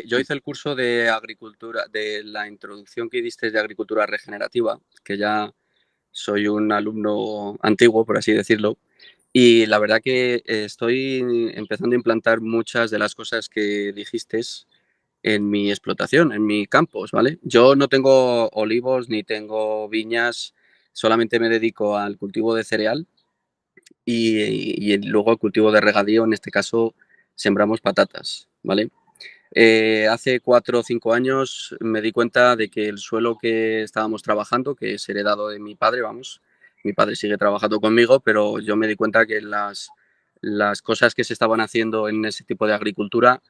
yo hice el curso de agricultura, de la introducción que diste de agricultura regenerativa, que ya soy un alumno antiguo, por así decirlo, y la verdad que estoy empezando a implantar muchas de las cosas que dijiste en mi explotación, en mi campos, ¿vale? Yo no tengo olivos ni tengo viñas, solamente me dedico al cultivo de cereal y luego al cultivo de regadío, en este caso sembramos patatas, ¿vale? Hace 4 o 5 años me di cuenta de que el suelo que estábamos trabajando, que es heredado de mi padre, vamos, mi padre sigue trabajando conmigo, pero yo me di cuenta que las cosas que se estaban haciendo en ese tipo de agricultura,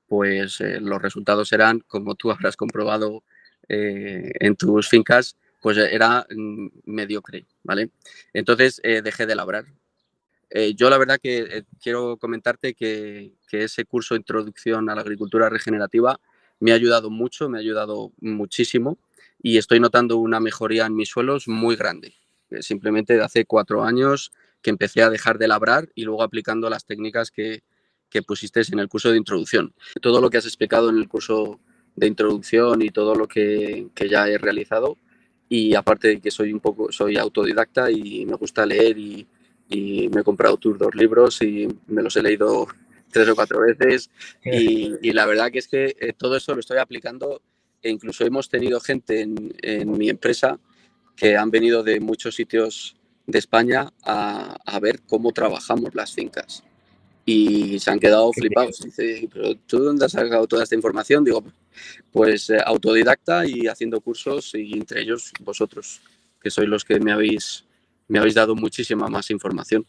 pues los resultados eran, como tú habrás comprobado en tus fincas, pues era mediocre, ¿vale? Entonces dejé de labrar. Yo la verdad que quiero comentarte que ese curso de introducción a la agricultura regenerativa me ha ayudado mucho, me ha ayudado muchísimo y estoy notando una mejoría en mis suelos muy grande. Simplemente de hace 4 años que empecé a dejar de labrar y luego aplicando las técnicas que pusiste en el curso de introducción. Todo lo que has explicado en el curso de introducción y todo lo que ya he realizado, y aparte de que soy autodidacta y me gusta leer y me he comprado tus 2 libros y me los he leído 3 o 4 veces y la verdad que es que todo eso lo estoy aplicando e incluso hemos tenido gente en mi empresa que han venido de muchos sitios de España a ver cómo trabajamos las fincas y se han quedado flipados. Dice, ¿pero tú dónde has sacado toda esta información? Digo, pues autodidacta y haciendo cursos y entre ellos vosotros, que sois los que me habéis dado muchísima más información.